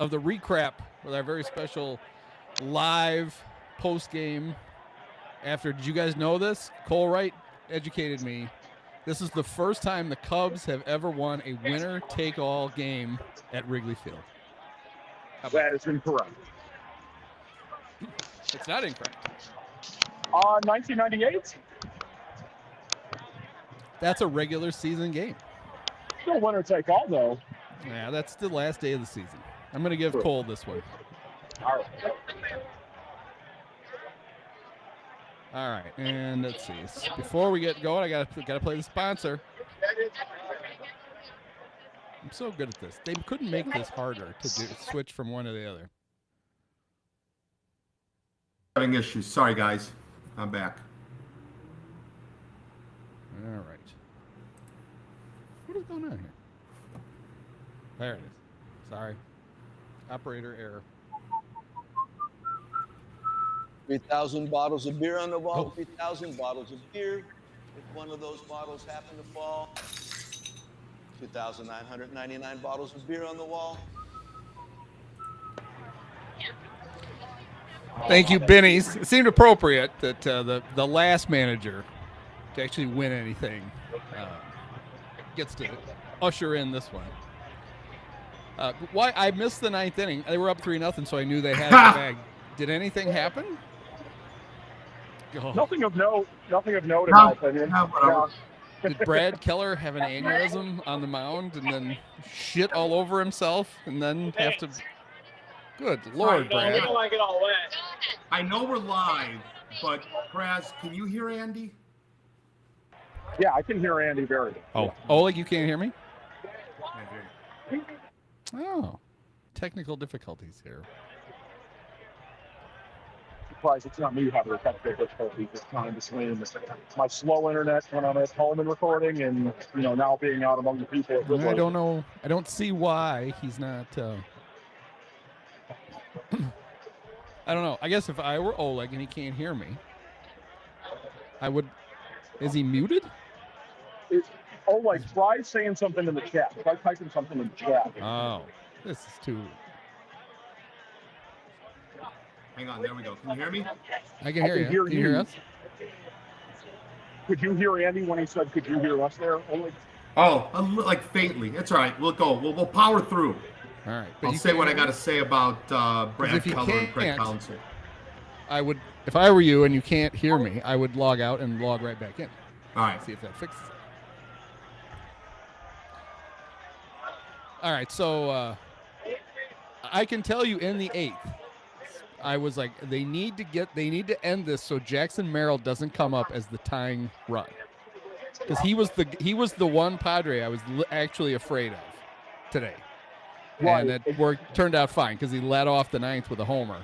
of the recap with our very special live post game. After, did you guys know this? Cole Wright educated me. This is the first time the Cubs have ever won a winner-take-all game at Wrigley Field. That is incorrect. It's not incorrect. 1998? That's a regular season game. Still winner take all, though. Yeah, that's the last day of the season. I'm going to give Cole this one. All right. All right, and let's see. Before we get going, I gotta play the sponsor. I'm so good at this. They couldn't make this harder to switch from one to the other. Having issues. Sorry, guys. I'm back. All right. What is going on here? There it is. Sorry. Operator error. 3,000 bottles of beer on the wall, 3,000 bottles of beer. If one of those bottles happen to fall, 2,999 bottles of beer on the wall. Thank you, Benny's. It seemed appropriate that the last manager to actually win anything gets to usher in this one. Why I missed the ninth inning? They were up 3-0, so I knew they had it in the bag. Did anything happen? Oh. Nothing of note. Nothing of note, in my opinion. Did Brad Keller have an aneurysm on the mound and then shit all over himself and then have to? Good Lord, Brad. We don't want to get all wet. I know we're live, but Praz, can you hear Andy? Yeah, I can hear Andy very well. Oh, Oleg, you can't hear me? Oh, technical difficulties here. Surprised it's not me having a technical difficulties this time between my slow internet when I'm at home and recording, and now being out among the people. I don't know. I don't see why he's not. I don't know. I guess if I were Oleg and he can't hear me, I would. Is he muted? Try saying something in the chat. Try typing something in the chat. Oh, this is too. Hang on, there we go. Can you hear me? I can hear you. Can you hear us? Could you hear Andy when he said, "Could you hear us?" There, only. Oh, like faintly. It's all right. We'll go. We'll power through. All right. I'll say what I got to say about Brad Keller and Craig Counsell. I would, if I were you and you can't hear me, I would log out and log right back in. All right. See if that fixes it. All right. So I can tell you in the 8th. I was like, they need to end this so Jackson Merrill doesn't come up as the tying run, because he was the one Padre I was actually afraid of today, right. And it turned out fine because he led off the 9th with a homer.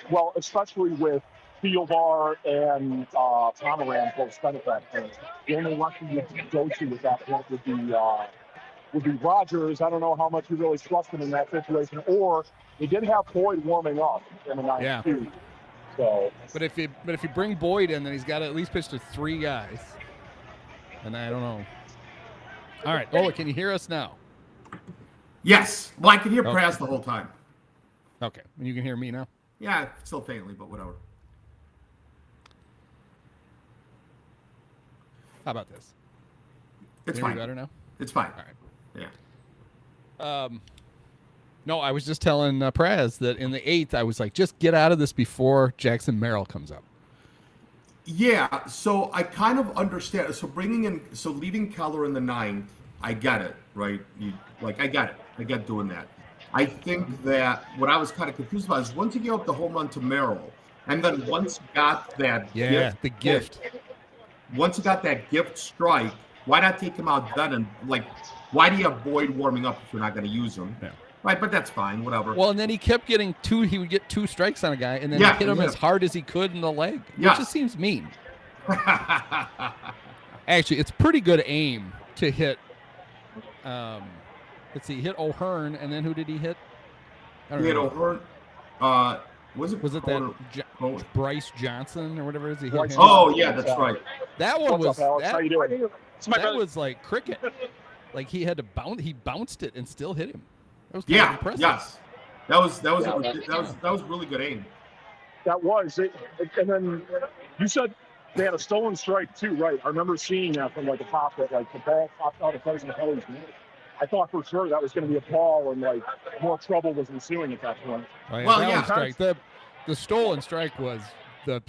Well, especially with Theodore and Pomeranz both spent at that point. The only lucky you go to at that point would be Rogers. I don't know how much you really trust him in that situation, or. He did have Boyd warming up in the 9th too. So, but if you bring Boyd in, then he's got to at least pitch to 3 guys. And I don't know. All right, Ola, can you hear us now? Yes. Well, I can hear Praz the whole time. Okay, and you can hear me now? Yeah, still faintly, but whatever. How about this? It's fine. Better now? It's fine. All right. Yeah. No, I was just telling Praz that in the 8th, I was like, just get out of this before Jackson Merrill comes up. Yeah, so I kind of understand. So leaving Keller in the 9th, I get it, right? I get it. I get doing that. I think that what I was kind of confused about is once you gave up the home run to Merrill, and then once you got that gift. Once you got that gift strike, why not take him out then? And why do you have Boyd warming up if you're not going to use him? Yeah. Right, but that's fine, whatever. Well, and then he kept getting 2. He would get 2 strikes on a guy, and then he hit him as hard as he could in the leg. Which just seems mean. Actually, it's pretty good aim to hit. Let's see, he hit O'Hearn, and then who did he hit? He hit O'Hearn. Was it that Bryce Johnson or whatever it is? He hit him? Oh, yeah, that's right. That one was How you doing? That was like cricket. Like he had to bounce. He bounced it and still hit him. That was kind of impressive. Yes. That was Yeah, that was really good aim. That was it. And then you said they had a stolen strike too, right? I remember seeing that from like the top that like the ball popped out of President Kelly's hand. I thought for sure that was going to be a ball and like more trouble was ensuing at that point. Oh, yeah, Well, that yeah. was strike. The stolen strike was the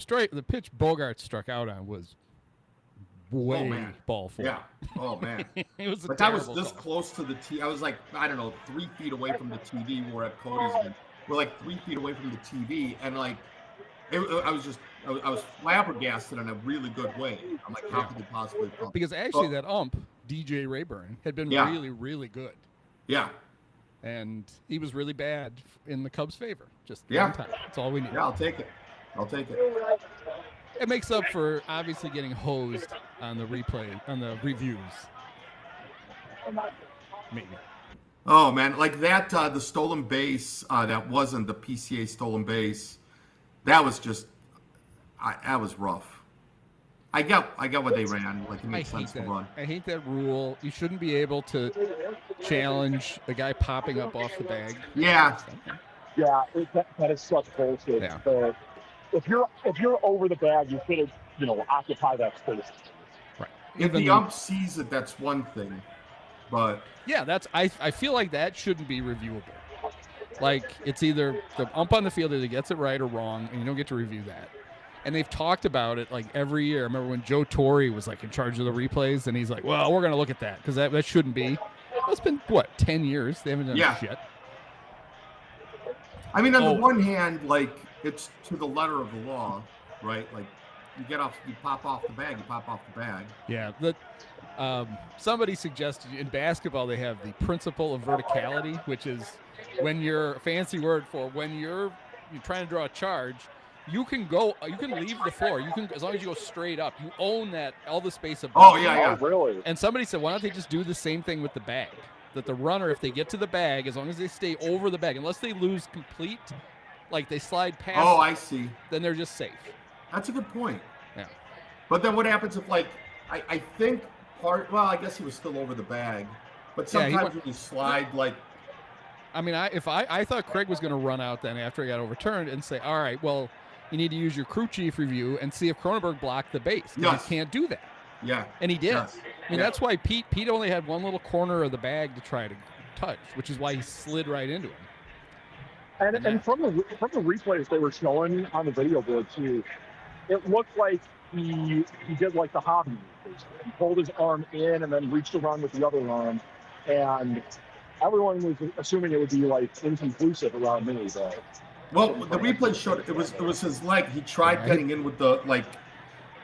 pitch Bogart struck out on was way man. ball four. Yeah. Oh man. It was a Like I was terrible this call. close to the TV. I was like, I don't know, 3 feet away from the TV. We're at Cody's. And we're like 3 feet away from the TV, and like, I was flabbergasted in a really good way. I'm like, how could they possibly call? Because actually that ump, DJ Rayburn, had been Yeah. really, really good. Yeah. And he was really bad in the Cubs' favor. Just Yeah. one time. That's all we need. Yeah, I'll take it. It makes up for obviously getting hosed on the replay, on the reviews. Maybe. Oh man, like that the stolen base that wasn't the PCA stolen base. That was just that was rough. I got what they ran. Like it I makes hate sense to that. run. I hate that rule. You shouldn't be able to challenge the guy popping up off the bag. Yeah. Yeah, that is such bullshit. Yeah. If you're over the bag, you should have occupy that space. Right. If the ump sees it, that's one thing. But yeah, I feel like that shouldn't be reviewable. Like it's either the ump on the field either gets it right or wrong, and you don't get to review that. And they've talked about it like every year. I remember when Joe Torre was like in charge of the replays, and he's like, "Well, we're going to look at that because that shouldn't be." Well, it's been 10 years. They haven't done shit. I mean, on the one hand, like it's to the letter of the law, right? Like you pop off the bag, you pop off the bag. Yeah. Somebody suggested in basketball they have the principle of verticality, which is when you're fancy word for when you're trying to draw a charge. You can leave the floor. As long as you go straight up, you own all the space above. Oh yeah. Oh, really? And somebody said, why don't they just do the same thing with the bag? That the runner, if they get to the bag, as long as they stay over the bag, unless they lose complete, like they slide past. Oh, I see. Then they're just safe. That's a good point. Yeah. But then what happens if I think I guess he was still over the bag, but sometimes when you slide like. I mean, I thought Craig was going to run out then after he got overturned and say, all right, well, you need to use your crew chief review and see if Cronenberg blocked the base. Yes. He can't do that. Yeah. And he did. Yes. I mean, that's why Pete only had one little corner of the bag to try to touch, which is why he slid right into him. And from the replays they were showing on the video board too, it looked like he did like the hobby. He pulled his arm in and then reached around with the other arm, and everyone was assuming it would be like inconclusive around me. But well, the replay showed it was his leg. He tried getting in with the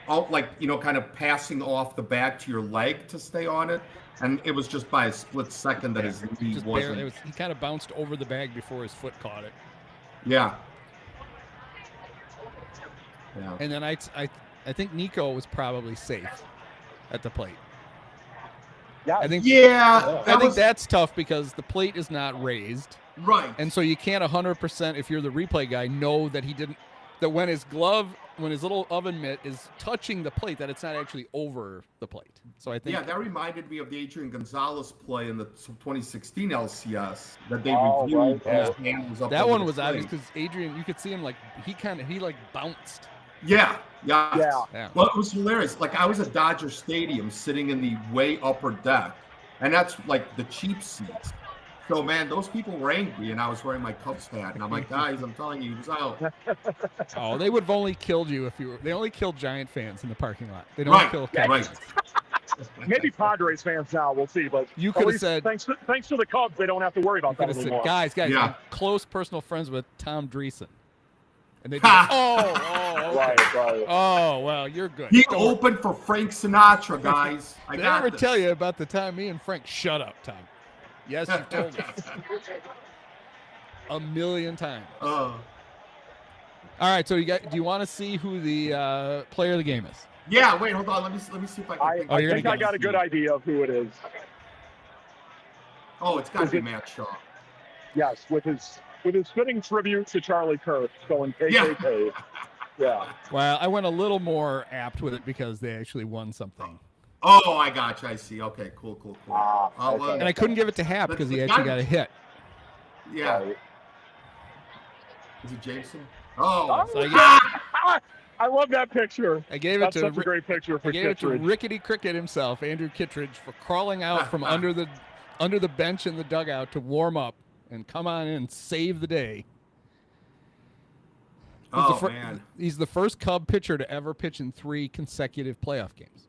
kind of passing off the bag to your leg to stay on it, and it was just by a split second that his knee wasn't. He kind of bounced over the bag before his foot caught it. Yeah. And then I think Nico was probably safe at the plate. yeah, I think that's tough because the plate is not raised. Right. And so you can't 100%, if you're the replay guy, know that when his little oven mitt is touching the plate, that it's not actually over the plate. So I think. Yeah, that reminded me of the Adrian Gonzalez play in the 2016 LCS that they Right. reviewed. His hand was up That over one the was obvious plate. because Adrian, you could see him he bounced. Yeah. Yeah. Well, it was hilarious. Like I was at Dodger Stadium sitting in the way upper deck, and that's like the cheap seats. So man, those people were angry, and I was wearing my Cubs hat, and I'm like, guys, I'm telling you, he was out. Oh, they would have only killed you if you were. They only kill Giant fans in the parking lot. They don't kill Cubs Right. fans. maybe Padres fans now. We'll see. But You at could have least said. thanks to the Cubs, they don't have to worry about Could that have said, anymore. guys, Yeah. I'm close personal friends with Tom Dreesen. And they Ha! okay. Right. Oh, well, you're good. He Don't worry. opened for Frank Sinatra, guys. I Did got I ever this. tell you about the time me and Frank shut up, Tom? Yes, you told us. 1,000,000 times. All right, so do you want to see who the player of the game is? Yeah, wait, hold on. Let me see if I can. I you're think gonna I got a good idea of who it is. Oh, it's got to be Matt Shaw. Yes, with his fitting tribute to Charlie Kirk, going KKK. Yeah. Well, I went a little more apt with it because they actually won something. Oh, I got you. I see. Okay, cool. Okay. And I couldn't give it to Hap because he the actually guy- got a hit. Yeah. Right. Is it Jameson? Oh, So I love that picture. I gave it That's to such a great picture for I gave it to Kittredge. Rickety Cricket himself, Andrew Kittredge, for crawling out from under the bench in the dugout to warm up and come on in and save the day. man. He's the first Cub pitcher to ever pitch in 3 consecutive playoff games.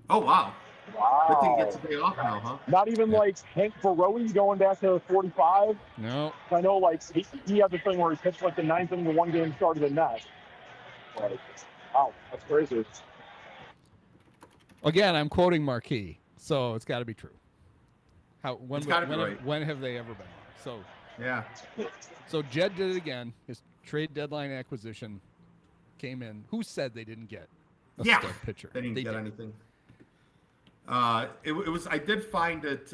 Oh, wow. Good thing he Wow. gets a day off now, huh? Not even like Hank Verroe going back to 45. No, I know, like, he had the thing where he pitched like the 9th inning of one game, started the next. Like, wow, that's crazy. again, I'm quoting Marquis, so it's got to be true. It's gotta be right. When have they ever been? Yeah. So Jed did it again. His trade deadline acquisition came in. Who said they didn't get a Yeah. stud pitcher? They didn't get did. anything. It was. I did find it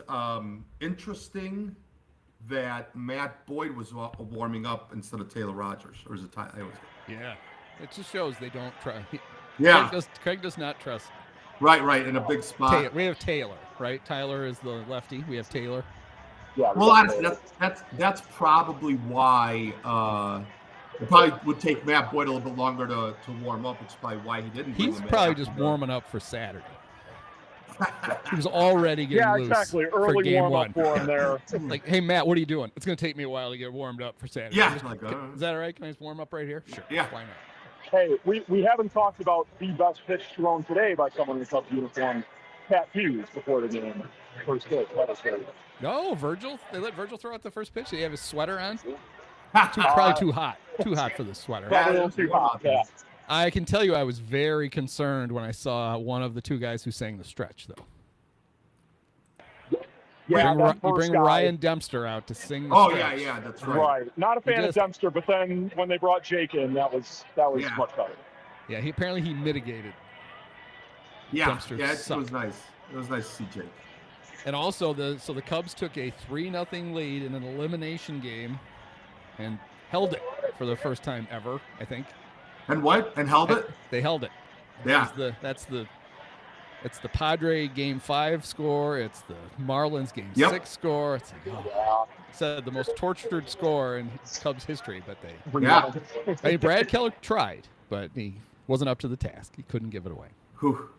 interesting that Matt Boyd was warming up instead of Taylor Rogers, or is it? Yeah, it just shows they don't trust. Yeah. Craig does not trust. Right, in a big spot. We have Taylor, right? Tyler is the lefty. We have Taylor. Yeah. Well, honestly, that's probably why it probably would take Matt Boyd a little bit longer to warm up. It's probably why he didn't. bring He's him in probably after just the- warming up for Saturday. He was already getting Yeah, loose exactly. for Early game warm one. up for him there. Like, hey Matt, what are you doing? It's going to take me a while to get warmed up for Saturday. Yeah, Just- like, is that all right? Can I just warm up right here? Sure. Yeah. Why not? Hey, we haven't talked about the best pitch thrown today by someone in the Cubs uniform, Pat Hughes, before the game. First pitch. That was great. No, Virgil. They let Virgil throw out the first pitch. Did he have his sweater on? Yeah. Probably too hot. Too hot for the sweater. Probably a little too hot. Yeah. I can tell you I was very concerned when I saw one of the 2 guys who sang the stretch, though. Yeah, that You first bring guy. Ryan Dempster out to sing the Oh stretch. yeah, that's right. Right. Not a fan He of just- Dempster, but then when they brought Jake in, that was Yeah. much better. Yeah, he apparently he mitigated. Yeah, Dempster it sucked. was nice. It was nice to see Jake. And also the Cubs took a 3-0 lead in an elimination game and held it for the first time ever, I think. And what? And held it? They held it. Yeah. It's the Padre game 5 score. It's the Marlins game Yep. 6 score. It's like, oh, Yeah. said the most tortured score in Cubs history, but they. Yeah. I mean, Brad Keller tried, but he wasn't up to the task. He couldn't give it away. Whew.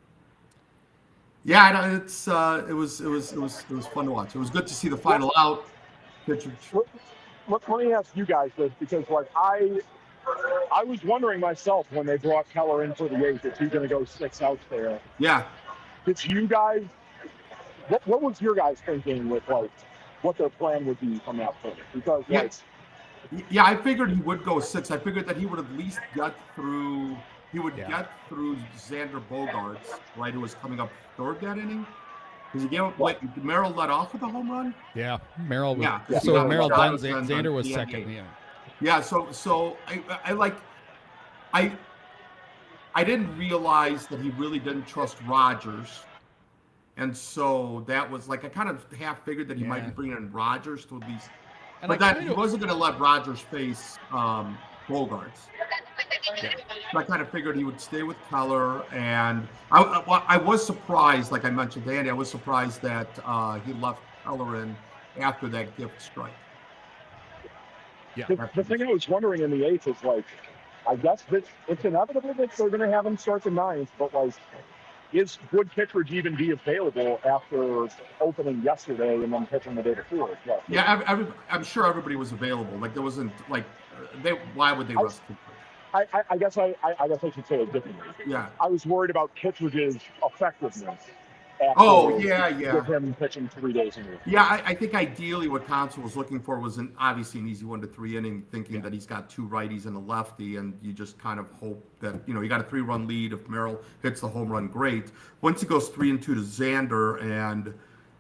Yeah, I know, it was fun to watch. It was good to see the final out. Pitcher. Let me ask you guys this, because like I was wondering myself when they brought Keller in for the 8th, if he's going to go 6 outs there. Yeah. Did you guys? What was your guys thinking with like what their plan would be from that point? Because Yeah. like Yeah, I figured he would go 6. I figured that he would at least get through. He would Yeah. get through Xander Bogaerts, right, who was coming up third that inning. Because he gave up. What? Merrill let off with a home run. Yeah, Merrill. Was, Yeah, 'cause so he Merrill got done. was on Xander was the second. NBA. Yeah. Yeah, so I didn't realize that he really didn't trust Rodgers, and so that was like I kind of half figured that he might be Yeah. bringing in Rodgers to at least, And but I that kind he of- wasn't going to let Rodgers face Bogaerts. Yeah. So I kind of figured he would stay with Keller, and I was surprised, like I mentioned to Andy, I was surprised that he left Keller in after that gift strike. Yeah. the thing I was wondering in the 8th is like, I guess it's inevitable that they're going to have him start the 9th, but like, is Wood Kittredge even be available after opening yesterday and then pitching the day before? Yeah, I'm sure everybody was available. Like there wasn't like why would they rest Kittredge? I guess I should say it differently. Yeah. I was worried about Kittredge's effectiveness. Oh, after- yeah. With him pitching 3 days in a row. Yeah, I think ideally what Counsell was looking for was obviously an easy 1 to 3 inning, thinking that he's got 2 righties and a lefty, and you just kind of hope that, you got a 3-run lead. If Merrill hits the home run, great. Once he goes 3-2 to Xander and,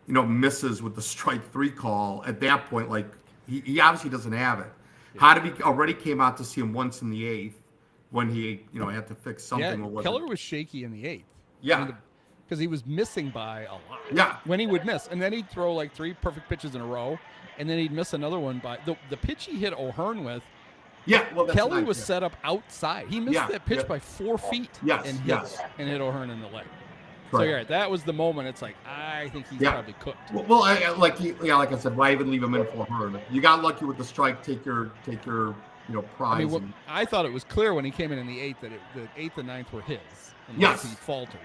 misses with the strike 3 call, at that point, like, he obviously doesn't have it. Hottovy already came out to see him once in the 8th when he, had to fix something. Yeah, or whatever. Keller was shaky in the 8th. Yeah. Because he was missing by a lot. Yeah. When he would miss. And then he'd throw like 3 perfect pitches in a row. And then he'd miss another one by the pitch he hit O'Hearn with. Yeah, well, that's Kelly nice, was yeah. set up outside. He missed Yeah, that pitch yeah. by 4 feet. Yes, and hit, yes. and hit O'Hearn in the leg. So Correct. you're right. That was the moment. It's like, I think he's Yeah. probably cooked. Well, like I said, why even leave him in for her? You got lucky with the strike. Take your prize. I mean, and, I thought it was clear when he came in the 8th that the 8th and 9th were his, Yes. unless he faltered.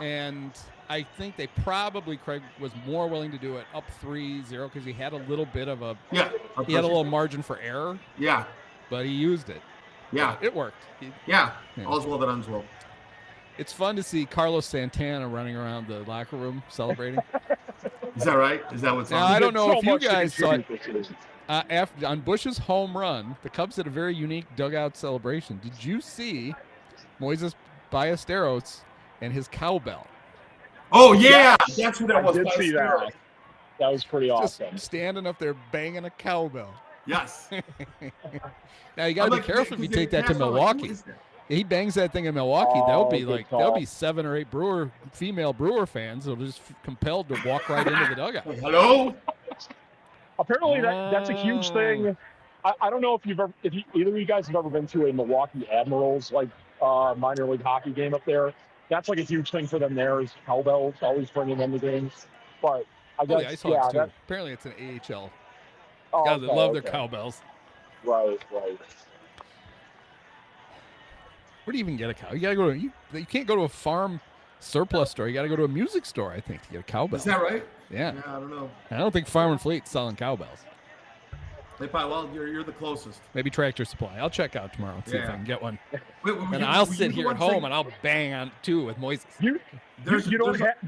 And I think Craig was more willing to do it up 3-0 because he had a little bit of he had a little margin for error. Yeah. But he used it. Yeah. It worked. Yeah. All's well that ends well. It's fun to see Carlos Santana running around the locker room celebrating. Is that right? Is that what's Now, on? I don't know if you guys saw it. it. On Bush's home run, the Cubs did a very unique dugout celebration. Did you see Moises Ballesteros and his cowbell? Oh, yeah. That's what that I was. did see that. That was pretty Just awesome. standing up there banging a cowbell. Yes. Now you got to be careful if you take that to Milwaukee. He bangs that thing in Milwaukee. Oh, There'll be 7 or 8 female Brewer fans that'll just compelled to walk right into the dugout. Hello. Apparently, that's a huge thing. I don't know if either of you guys have ever been to a Milwaukee Admirals minor league hockey game up there. That's like a huge thing for them there is cowbells, always bringing them to games. But I guess the Ice Hawks too. Apparently it's an AHL. Guys that love their cowbells. Right. Where do you even get a cow? You gotta go to you can't go to a farm surplus store. You gotta go to a music store, I think, to get a cowbell. Is that right? Yeah. I don't know. I don't think Farm and Fleet's selling cowbells. You're the closest. Maybe Tractor Supply. I'll check out tomorrow and see if I can get one. And I'll I'll sit here at home and I'll bang on two with Moises. You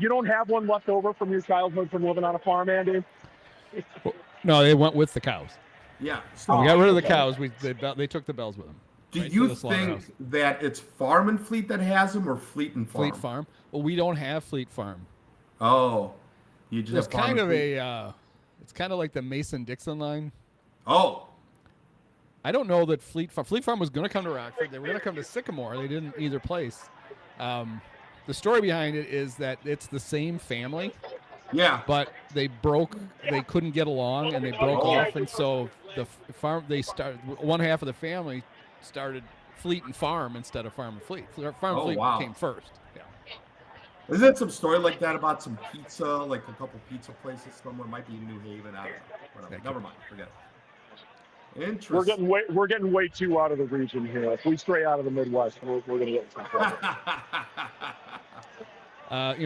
don't have one left over from your childhood from living on a farm, Andy? No, they went with the cows. Yeah. So we got rid of the cows. They took the bells with them. Do you think that it's Farm and Fleet that has them, or Fleet and Farm? Fleet Farm. Well, we don't have Fleet Farm. Oh, you just it's kind of it's kind of like the Mason-Dixon line. Oh. I don't know that Fleet Farm was going to come to Rockford. They were going to come to Sycamore. They didn't either place. The story behind it is that it's the same family. Yeah. But they couldn't get along, and they broke off, and so one half of the family started Fleet and Farm instead of Farm and Fleet. Farm and Fleet came first. Yeah. Isn't there some story like that about some pizza, like a couple pizza places somewhere? Might be in New Haven. I don't know. Never mind. Forget it. Interesting. We're getting way too out of the region here. If we stray out of the Midwest, we're going to get in some trouble.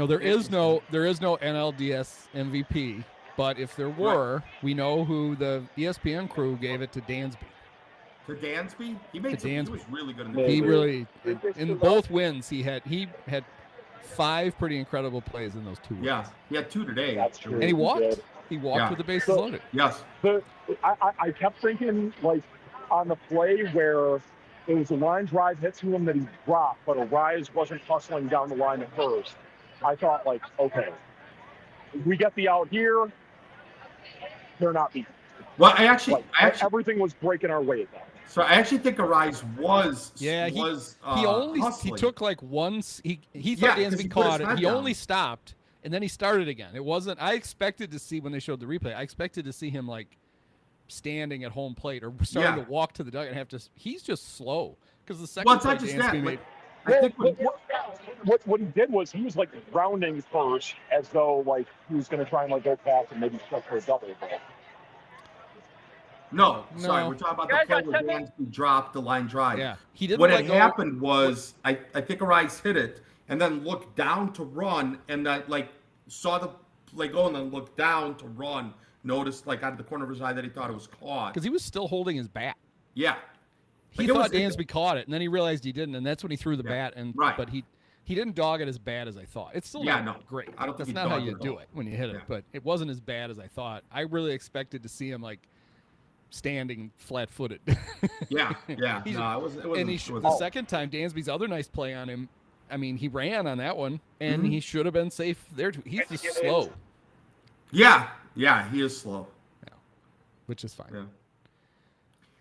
There is no NLDS MVP, but if there were, we know who the ESPN crew gave it to Dansby. To Dansby? He was really good in He really in both wins. He had 5 pretty incredible plays in those 2 wins. Yeah, he had 2 today. That's true. And he walked. He walked with the bases loaded. Yes. I kept thinking, like, on the play where it was a line drive hit to him that he dropped, but Arise wasn't hustling down the line at first. I thought, like, okay, we get the out here. They're not beating. Well, I actually everything was breaking our way then. So I actually think Arise was. Yeah, he hustling. took like once. He thought Dansby caught it. He only stopped and then he started again. It wasn't. I expected to see when they showed the replay. I expected to see him like standing at home plate or starting to walk to the dugout and have to. He's just slow because the second play Dansby made. I think what he did was he was like rounding first as though like he was going to try and like go past and maybe check for a double. No, sorry, we're talking about the play where Dansby dropped the line drive. Yeah, he didn't. What had happened was I think Arise hit it and then looked down to run and that like saw the play go and then looked down to run. Noticed like out of the corner of his eye that he thought it was caught because he was still holding his bat. Yeah. He thought Dansby caught it, and then he realized he didn't, and that's when he threw the bat. But he didn't dog it as bad as I thought. It's still not great. I don't think that's not how you do it when you hit it, but it wasn't as bad as I thought. I really expected to see him like standing flat-footed. Yeah. No, it wasn't. And the second time, Dansby's other nice play on him. I mean, he ran on that one, and he should have been safe there too. He's just slow. Yeah, he is slow. Yeah, which is fine. Yeah.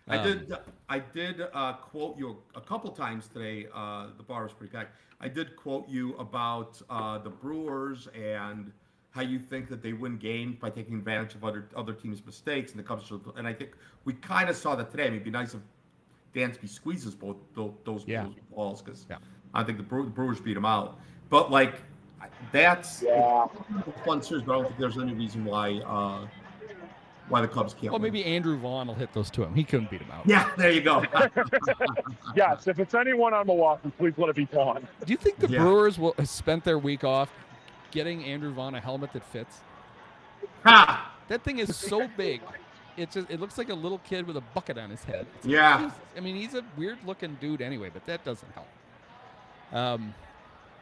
I did quote you a couple times today. The bar was pretty packed. I did quote you about the Brewers and how you think that they win games by taking advantage of other teams' mistakes, and the Cubs. And I think we kind of saw that today. I mean, it'd be nice if Dansby squeezes both those balls because I think the Brewers beat them out. But like that's fun series. But I don't think there's any reason why why the Cubs can't Well, win. maybe Andrew Vaughn will hit those to him. He couldn't beat him out. Yeah, there you go. Yes, if it's anyone on Milwaukee, please let it be Vaughn. Do you think the Yeah. Brewers will have spent their week off getting Andrew Vaughn a helmet that fits? Ha! That thing is so big. It looks like a little kid with a bucket on his head. It's like, Yeah. Jesus. I mean, he's a weird-looking dude anyway, but that doesn't help.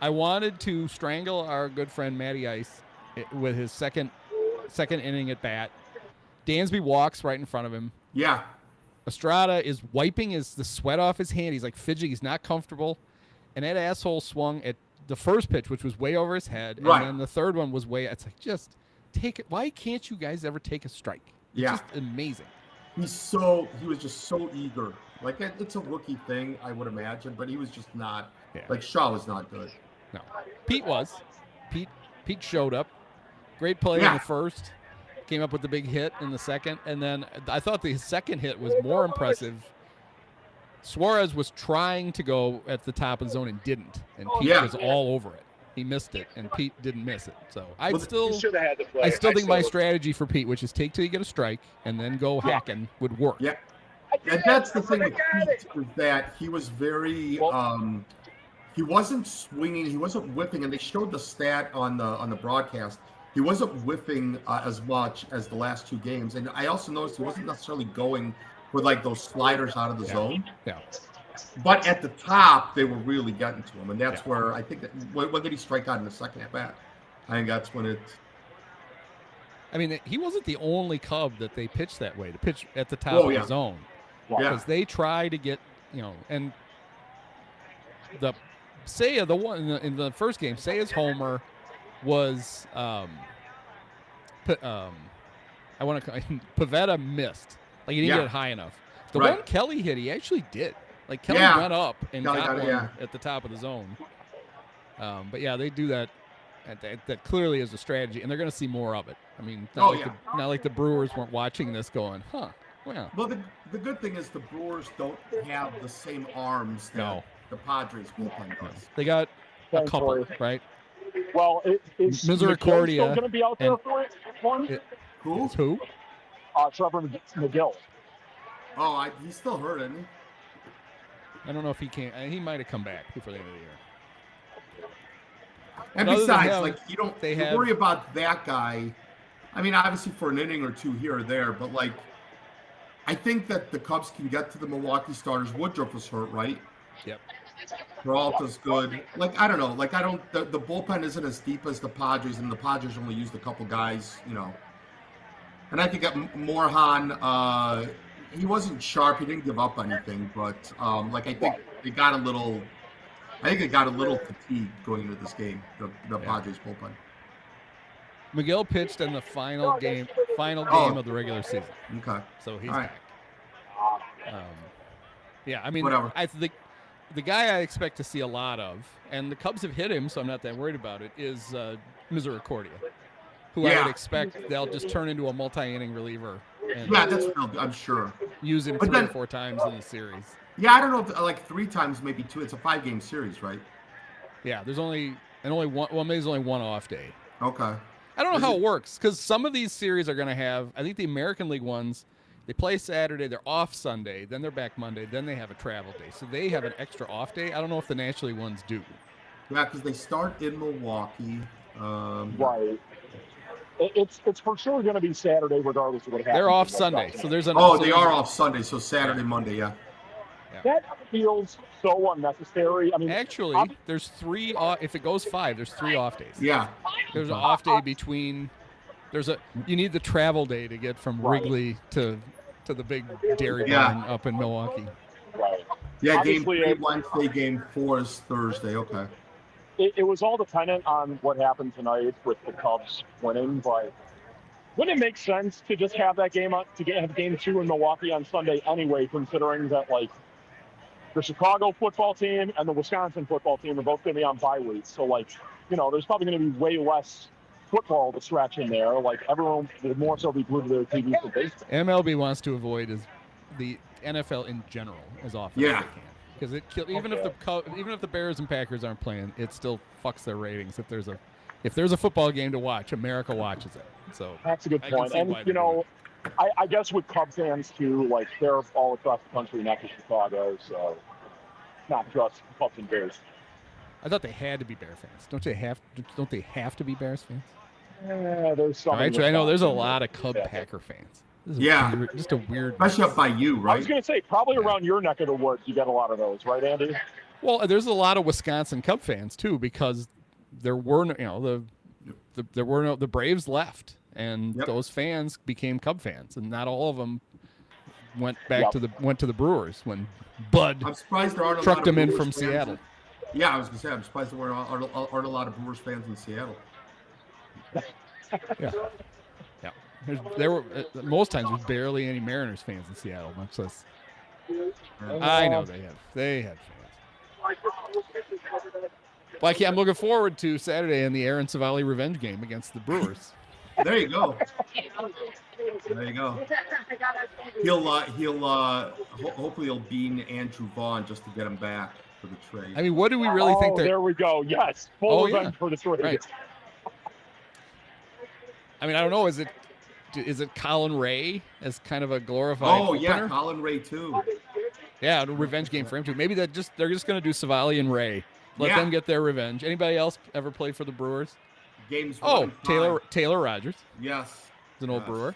I wanted to strangle our good friend Matty Ice with his second inning at bat. Dansby walks right in front of him. Yeah. Estrada is wiping the sweat off his hand. He's like fidgeting. He's not comfortable. And that asshole swung at the first pitch, which was way over his head. Right. And then the third one was way. It's like, just take it. Why can't you guys ever take a strike? It's Yeah. just amazing. He was just so eager. Like, it's a rookie thing, I would imagine, but he was just not. Yeah. Like, Shaw was not good. No. Pete was. Pete showed up. Great play in Yeah. the first. Came up with the big hit in the second. And then I thought the second hit was more impressive. Suarez was trying to go at the top of the zone and didn't. And Pete Yeah. was all over it. He missed it, and Pete didn't miss it. So You should have had the play. I still think my strategy for Pete, which is take till you get a strike and then go hacking, would work. Yeah. And that's the thing with Pete, is that he was very he wasn't swinging, he wasn't whipping, and they showed the stat on the broadcast. He wasn't whipping as much as the last two games, and I also noticed he wasn't necessarily going with like those sliders out of the zone. Yeah. But at the top, they were really getting to him, and that's where I think that when did he strike out in the second at bat? I think that's when it. I mean, he wasn't the only Cub that they pitched that way, to pitch at the top Oh, of yeah. the zone. Yeah. Because they try to get, and the Seiya, the one in the first game, Seiya's homer was I want to Pavetta missed. Like, he didn't Yeah. get it high enough. The Right. one Kelly hit, he actually did. Like, Kelly Yeah. went up and Kelly got got it, one yeah. at the top of the zone. But yeah, they do that. That clearly is a strategy, and they're going to see more of it. I mean, not like the Brewers weren't watching this going, huh? Well, Well, the good thing is the Brewers don't have the same arms that No. the Padres bullpen does. they got a Thanks, couple, Corey. right? Well, is Misericordia McGill still going to be out there and- for it? One? Who? It's who? Trevor McGill. Oh, he's still hurt, isn't he? I don't know if he can. He might have come back before the end of the year. And But other than besides, him, like, you don't they you have- worry about that guy. I mean, obviously for an inning or two here or there, but like, I think that the Cubs can get to the Milwaukee starters. Woodruff was hurt, right? Yep. Peralta's good. Like, I don't know. Like, the bullpen isn't as deep as the Padres, and the Padres only used a couple guys, And I think that Morejon, he wasn't sharp. He didn't give up anything, but I think they got a little. I think they got a little fatigued going into this game. The Padres bullpen. McGill pitched in the final game Oh. of the regular season, Okay. so he's All right. back. Yeah, I mean, Whatever. I think the guy I expect to see a lot of, and the Cubs have hit him, so I'm not that worried about it, is Misericordia, who I Yeah. would expect they'll just turn into a multi-inning reliever and Yeah, that's what I'm sure. use him But 3 or then- 4 times in the series. Yeah, I don't know if like 3 times, maybe 2. It's a 5-game series, right? Yeah, there's only one. Well, maybe there's only one off day. Okay. I don't know Is how it- it works, because some of these series are going to have, I think the American League ones, they play Saturday, they're off Sunday, then they're back Monday, then they have a travel day. So they have an extra off day. I don't know if the National League ones do. Yeah, because they start in Milwaukee. Right. It's for sure going to be Saturday, regardless of what happens. They're off Like Sunday, that. so there's an. Oh, so they there's- are off Sunday, so Saturday, Monday, yeah. That feels so unnecessary. I mean, Actually, there's 3 off. If it goes 5, there's 3 off days. Yeah. There's an off day between. You need the travel day to get from Right. Wrigley to the big dairy Yeah. barn up in Milwaukee. right. Yeah, game Obviously, 3 Wednesday, game 4 is Thursday. Okay. It was all dependent on what happened tonight with the Cubs winning, but wouldn't it make sense to just have that game have game 2 in Milwaukee on Sunday anyway, considering that like the Chicago football team and the Wisconsin football team are both going to be on bye weeks, so like there's probably going to be way less football to stretch in there. Like everyone will more so be glued to their TV for baseball. MLB wants to avoid the NFL in general as often Yeah. as they can, because it even if the Bears and Packers aren't playing, it still fucks their ratings. If there's a football game to watch, America watches it. So That's a good I can point. see And why they do I guess with Cub fans too, like they're all across the country, not just Chicago, so not just Cubs and Bears. I thought they had to be Bear fans. Don't they have to be Bears fans? Yeah, there's some. Actually, I know there's a lot of Cub Yeah. Packer fans. This is Yeah. just a weird. Especially up by you, I was right? gonna say probably Yeah. around your neck of the woods, you got a lot of those, right, Andy? Well, there's a lot of Wisconsin Cub fans too, because there were no, the Braves left, and Yep. those fans became Cub fans, and not all of them went back Yep. to the Brewers when Bud I'm surprised there aren't a trucked lot of them in Brewers from fans. Seattle. Yeah, I was gonna say I'm surprised there aren't a lot of Brewers fans in Seattle. Yeah. There were most times there's barely any Mariners fans in Seattle, much less. I know they had fans. Like, yeah, I'm looking forward to Saturday in the Aaron Savali revenge game against the Brewers. There you go. There you go. Hopefully he'll bean Andrew Vaughn just to get him back for the trade. I mean, what do we really think they're? There we go. Yes, full Oh, revenge yeah. for the trade. Right. I mean, I don't know. Is it Colin Ray as kind of a glorified? Oh yeah, opener? Colin Ray too. Yeah, a revenge game for him too. Maybe they're just going to do Savali and Ray. Let Yeah. them get their revenge. Anybody else ever play for the Brewers? Games. Oh, 1 and 5. Taylor Rogers Yes. is an old Yes. Brewer.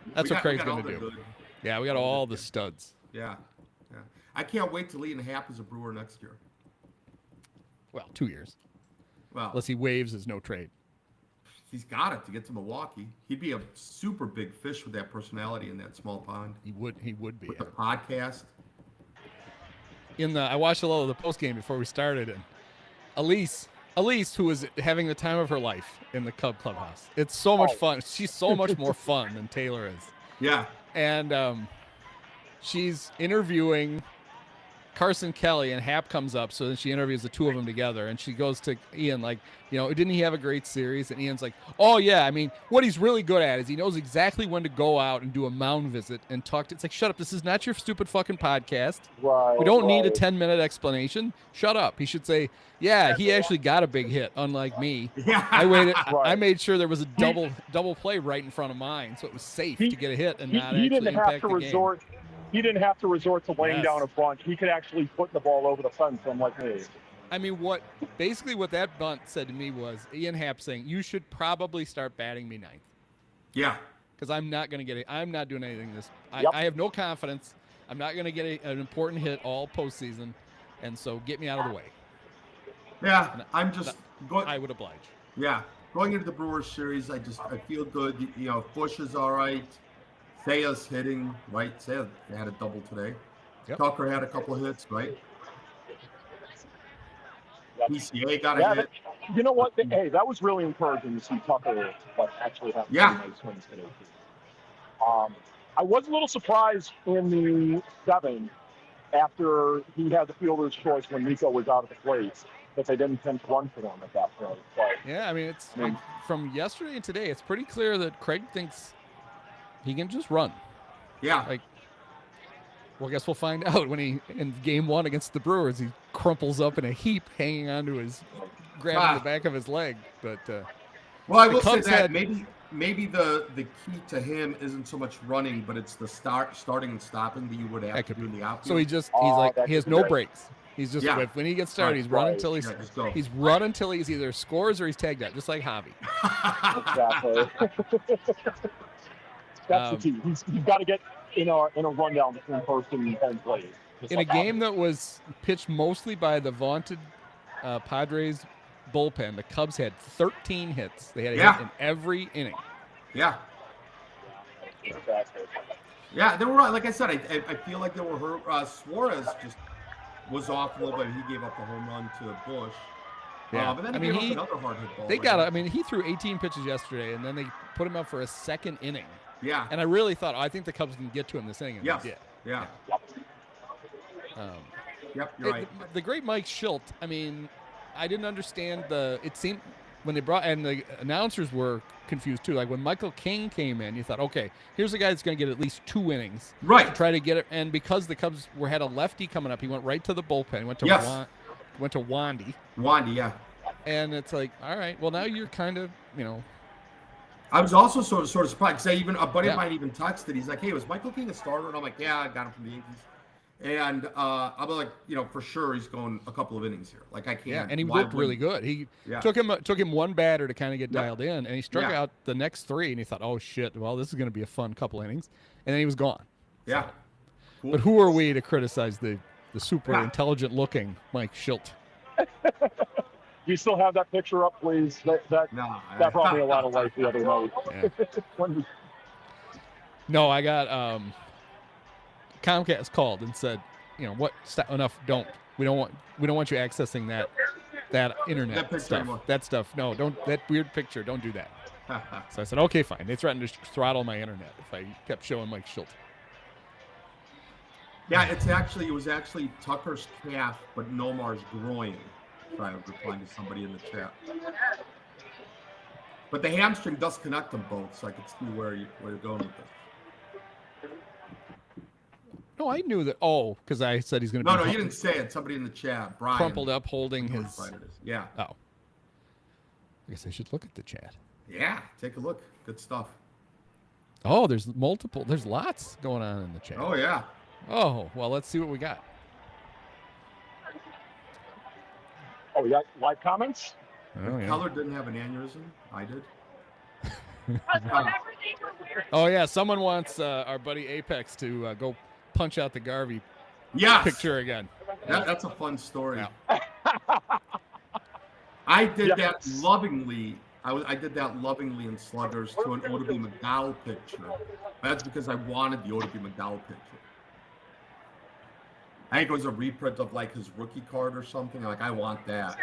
We That's what got Craig's all going to the do. good. Yeah, we got all the studs. Yeah. I can't wait till Ian Happ is a Brewer next year. Well, 2 years. Well, Unless he waives his no trade. he's got it to get to Milwaukee. He'd be a super big fish with that personality in that small pond. He would be. With the podcast. I watched a little of the post game before we started, and Elise, who was having the time of her life in the clubhouse. It's so much fun. She's so much more fun than Taylor is. Yeah. And she's interviewing Carson Kelly, and Hap comes up, so then she interviews the two of them together, and she goes to Ian like, didn't he have a great series? And Ian's like, oh yeah, I mean, what he's really good at is he knows exactly when to go out and do a mound visit and talk to. It's like, shut up, this is not your stupid fucking podcast. Right. We don't need a right. 10-minute explanation. Shut up. He should say, yeah, he actually got a big hit, unlike me. Yeah. I waited. I Right. made sure there was a double play right in front of mine, so it was safe to get a hit and not He actually didn't have impact to the resort. He didn't have to resort to laying Yes. down a bunch. He could actually put the ball over the fence, unlike me. game. I mean, what that bunt said to me was Ian Happ saying, you should probably start batting me ninth, Yeah. because I'm not going to get it. I'm not doing anything this. Yep. I have no confidence. I'm not going to get an important hit all postseason, and so get me out of the way. Yeah. I'm just going. I would oblige. Yeah. Going into the Brewers series, I feel good. Bush is all right. Thea's hitting, right? Thea had a double today. Yep. Tucker had a couple of hits, right? PCA got a Yeah, hit. you know what? Hey, that was really encouraging to see Tucker actually have Yeah. some nice swings today. I was a little surprised in the 7 after he had the fielder's choice when Nico was out of the plate that they didn't tend to run for him at that point. But Yeah, I mean, it's Mm. from yesterday and today, it's pretty clear that Craig thinks he can just run. Yeah. Well, I guess we'll find out when in game 1 against the Brewers, he crumples up in a heap hanging onto grabbing the back of his leg. But Well, I the will say Cubs that had- maybe the key to him isn't so much running, but it's the starting and stopping that you would have That to could do in the outfield. so he's Oh, like, that he has could be no right. breaks. He's just Yeah. when he gets started, Right, he's running right. until Yeah, just go. he's run until he's either scores or he's tagged out, just like Javi. exactly. That's the key. He's got to get in a rundown between first and 10th place. just In a like game Javi. that was pitched mostly by the vaunted Padres bullpen, the Cubs had 13 hits. They had a Yeah. hit in every inning. Yeah. Exactly. Yeah, they were like I said. I feel like they were hurt. Suarez just was off a little bit. He gave up the home run to Bush. Yeah. But then I he mean, gave up another hard hit ball. They right? got. I mean, he threw 18 pitches yesterday, and then they put him up for a second inning. Yeah. And I really thought, I think the Cubs can get to him this inning, and Yes. they did. Yeah. Yep. You're right. The great Mike Schilt. I mean, I didn't understand it seemed when they brought, and the announcers were confused too. Like when Michael King came in, you thought, okay, here's a guy that's going to get at least 2 innings. To Right. try to get it, and because the Cubs had a lefty coming up, he went right to the bullpen. He went to Yes. went to Wandy. Wandy. Yeah. And it's like, all right, well, now you're kind of, I was also sort of surprised because a buddy Yeah. of mine even texted. He's like, "Hey, was Michael King a starter?" And I'm like, "Yeah, I got him from the Yankees." And I'm like, for sure he's going a couple of innings here. Like I can't. Yeah, and he why looked really wouldn't- good. He Yeah. took him one batter to kind of get Yeah. dialed in, and he struck Yeah. out the next 3, and he thought, "Oh shit, well this is going to be a fun couple innings," and then he was gone. Yeah. Cool. But who are we to criticize the super Yeah. intelligent looking Mike Schilt? You still have that picture up, please? That No, brought me a lot of life the other night. Yeah. When we- No, I got Comcast called and said, what? Enough. We don't want you accessing that internet That picture stuff. anymore. That stuff. No, don't. That weird picture. Don't do that. So I said, okay, fine. They threatened to throttle my internet if I kept showing Mike Schilt. Yeah, it was actually Tucker's calf, but Nomar's groin. So I was replying to somebody in the chat. But the hamstring does connect them both, so I could see where you're going with this. No, I knew that. Oh, because I said he's going to No, be you didn't say it. Somebody in the chat, Brian. crumpled up holding his. notified it is. Yeah. Oh. I guess I should look at the chat. Yeah, take a look. Good stuff. Oh, there's lots going on in the chat. Oh, yeah. Oh, well, let's see what we got. Oh, we got live comments? Oh, yeah. Keller didn't have an aneurysm. I did. Oh, yeah. Someone wants our buddy Apex to go punch out the Garvey Yes. picture again. That's a fun story. Yeah. I did that Yes. lovingly. I did that lovingly in Sluggers to an Odabe McDowell picture. That's because I wanted the Odabe McDowell picture. I think it was a reprint of like his rookie card or something. Like I want that.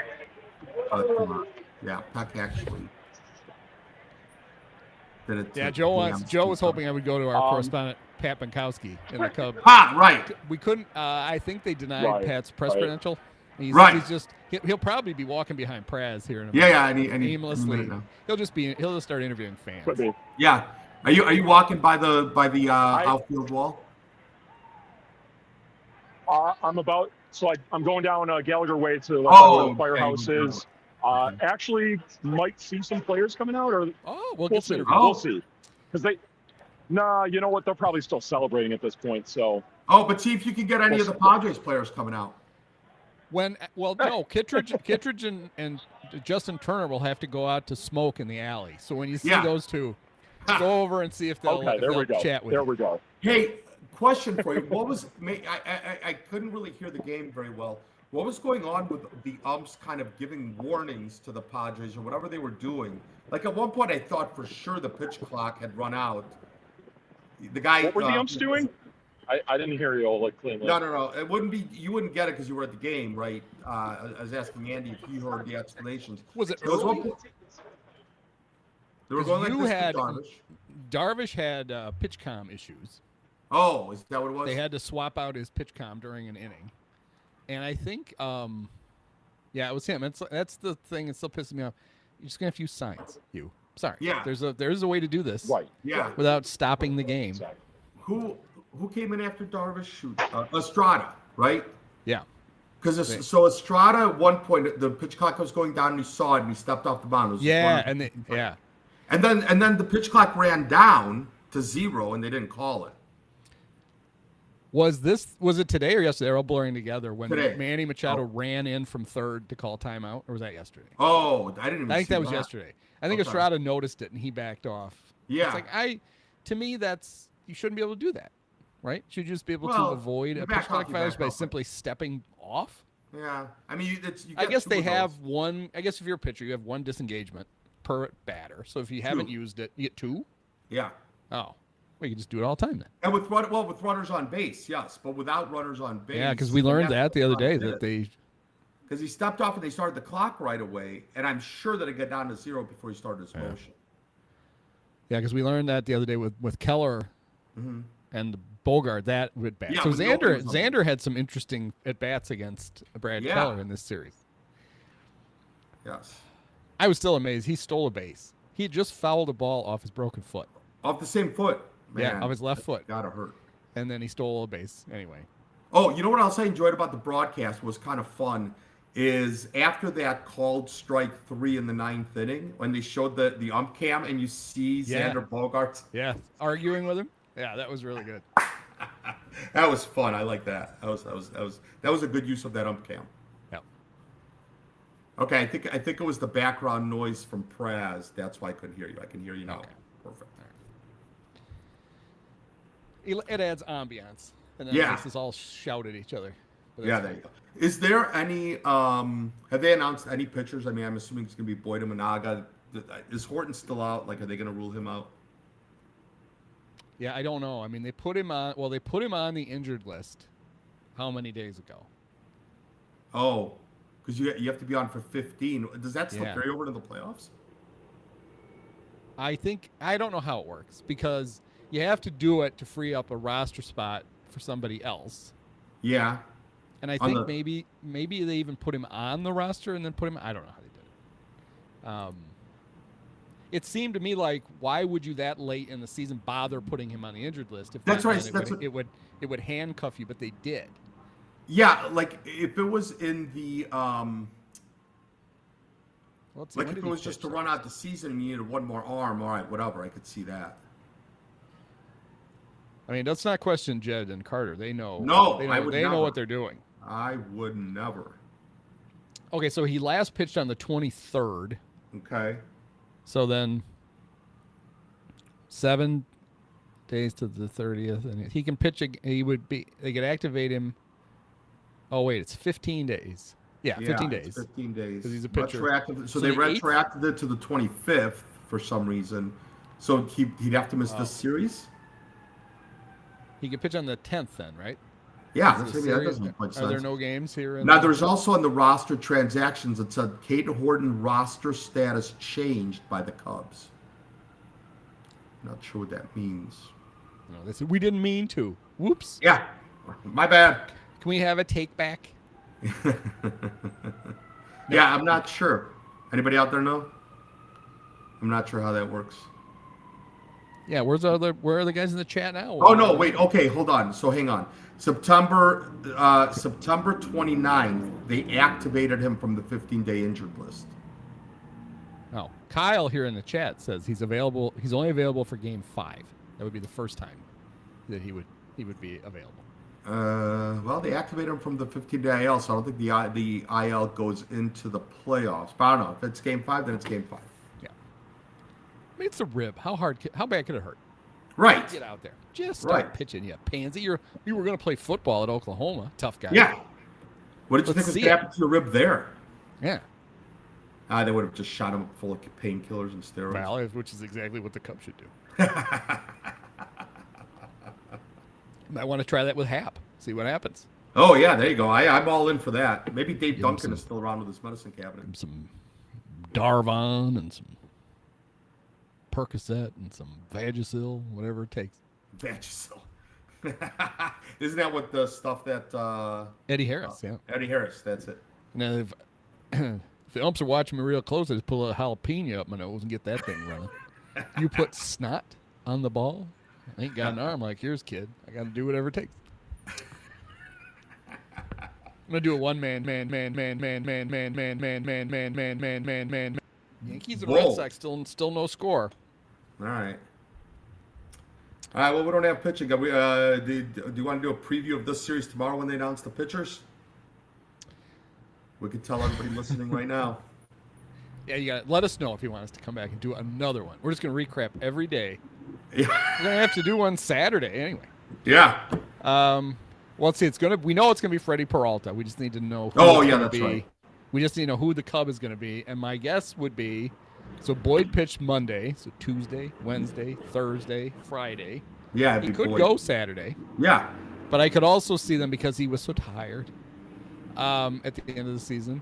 But yeah, Peck actually did it. Yeah, to Joe Rams was too. hoping I would go to our correspondent Pat Pankowski in the Cub. Ah, right. We couldn't. I think they denied Right, Pat's press right. credential. He's Right. just he'll probably be walking behind Praz here in a Yeah, minute. yeah. Any aimlessly. minute now. He'll just start interviewing fans. Could be. Yeah. Are you walking by the outfield wall? I'm about, I'm going down Gallagher Way to Oh, where the firehouse okay. is. Actually, might see some players coming out, or Oh, we'll get see. some- Oh. We'll see. Because you know what? They're probably still celebrating at this point. So Oh, but see if you can get any of the Padres players coming out. No, Kittredge and Justin Turner will have to go out to smoke in the alley. So when you see Yeah. those two, go over and see if they'll, okay, if there they'll we go. chat with There you. we go. Hey, question for you. What was I couldn't really hear the game very well. What was going on with the umps kind of giving warnings to the Padres or whatever they were doing? Like at one point, I thought for sure the pitch clock had run out. The guy. What were the umps doing? I didn't hear you like cleanly. No. It wouldn't be. You wouldn't get it because you were at the game, right? I was asking Andy if he heard the explanations. Was it There was one early? point- They were going like You this had- to Darvish. Darvish had pitch-com issues. Oh, is that what it was? They had to swap out his pitch-com during an inning. And I think, it was him. That's the thing that still pisses me off. You're just going to have to use signs, you. Sorry. Yeah. There's a way to do this Right. Yeah. without stopping the game. Exactly. Who came in after Darvish? Shoot, Estrada, right? Yeah. Because so Estrada at one point the pitch clock was going down and he saw it and he stepped off the mound. It was Yeah, one- and then the pitch clock ran down to 0 and they didn't call it. was it today or yesterday? They're all blurring together when Today. Manny Machado ran in from third to call timeout, or was that yesterday? Oh, I didn't even. I think see that was yesterday. I think Okay. Estrada noticed it and he backed off. Yeah. It's like to me you shouldn't be able to do that, right? You should just be able to Well, avoid you a back pitch clock off, you violation back by off. simply stepping off. Yeah, I mean, you I get guess two they of those. have one. I guess if you're a pitcher, you have one disengagement per batter. So if you haven't used it, you get 2. Yeah, Oh, well, you can just do it all the time then. and with runners on base, yes, but without runners on base. Yeah, because we learned that the other day that because he stepped off and they started the clock right away, and I'm sure that it got down to 0 before he started his motion. Yeah, because we learned that the other day with Keller and Bogart that at bat. Yeah, So with the openers on Xander had some interesting at bats against Brad Yeah. Keller in this series. Yes, I was still amazed. He stole a base. He had just fouled a ball off his broken foot. off the same foot. Man, Yeah, off his left foot. Gotta hurt. And then he stole a base anyway. Oh, you know what else I enjoyed about the broadcast was kind of fun is after that called strike 3 in the 9th inning, when they showed the ump cam and you see Yeah. Xander Bogaerts. Yeah, arguing with him. Yeah, that was really good. That was fun. I like that. That was a good use of that ump cam. Yeah. Okay, I think it was the background noise from Praz. That's why I couldn't hear you. I can hear you now. Okay. Perfect. It adds ambiance, and then Yeah. makes us all shout at each other. But Yeah, that's there you go. Is there any? Have they announced any pitchers? I mean, I'm assuming it's going to be Boyd and Managa. Is Horton still out? Like, are they going to rule him out? Yeah, I don't know. I mean, they put him on. Well, they put him on the injured list. How many days ago? Oh, because you have to be on for 15. Does that still Yeah. carry over to the playoffs? I don't know how it works because you have to do it to free up a roster spot for somebody else. Yeah. And I On think the- maybe they even put him on the roster and then put him. I don't know how they did it. It seemed to me like, why would you that late in the season bother putting him on the injured list? If That's that right, meant that's it would handcuff you, but they did. Yeah, like if it was in the Let's see, like when if did it he was just pitch to run out the season and you needed one more arm, all right, whatever, I could see that. I mean, let's not question Jed and Carter. They know. No, they know, I would they know never. what they're doing. I would never. Okay, so he last pitched on the 23rd. Okay. So then 7 days to the 30th, and he can pitch. They could activate him. Oh wait, it's 15 days. Yeah, 15 it's days. 15 days. 'Cause he's a pitcher. Retroactive, so So they the 8th? retroacted it to the 25th for some reason. So he'd have to miss Oh. this series? He could pitch on the 10th then, right? Yeah, Is that's it maybe that series? doesn't make much Are there sense. no games here? Now, there's also on the roster transactions, it said Kate Horton roster status changed by the Cubs. Not sure what that means. No, they said we didn't mean to. Whoops. Yeah, my bad. Can we have a take back? Yeah, I'm not sure. Anybody out there know? I'm not sure how that works. Yeah, where are the guys in the chat now? Oh no, wait. Okay, hold on. So hang on. September 29th, they activated him from the 15-day injured list. Oh, Kyle here in the chat says he's available. He's only available for Game 5. That would be the first time that he would be available. Well, they activated him from the 15-day IL, so I don't think the IL goes into the playoffs. But I don't know. If it's Game 5, then it's Game 5. Yeah. I mean, it's a rib. How bad could it hurt? Right. Get out there. Just start Right. pitching, you pansy. You were going to play football at Oklahoma. Tough guy. Yeah. What did you Let's think was see going to it. happen to the rib there? Yeah. They would have just shot him full of painkillers and steroids. Well, which is exactly what the Cubs should do. Might want to try that with Hap. See what happens. Oh, yeah, there you go. I'm all in for that. Maybe Dave him Duncan some- is still around with his medicine cabinet. Some Darvon and some Percocet and some Vagisil, whatever it takes. Vagisil. Isn't that what the stuff that Eddie Harris, yeah. Eddie Harris, that's it. Now, if the umps are watching me real close, I just pull a jalapeno up my nose and get that thing running. You put snot on the ball, I ain't got an arm like yours, kid. I got to do whatever it takes. I'm gonna do a man. Yankees and Red Whoa. Sox still no score. All right. All right, well, we don't have pitching. Do you want to do a preview of this series tomorrow when they announce the pitchers? We could tell everybody listening right now. Yeah, you got. Let us know if you want us to come back and do another one. We're just gonna recap every day. Yeah. We're gonna have to do one Saturday anyway. Yeah. Well, let's see. We know it's gonna be Freddie Peralta. We just need to know. Who Oh, it's yeah, gonna that's be. right. We just need to know who the Cub is gonna be, and my guess would be, so Boyd pitched Monday, so Tuesday, Wednesday, Thursday, Friday. Yeah, it'd He be could Boyd. go Saturday, Yeah. but I could also see them because he was so tired. At the end of the season,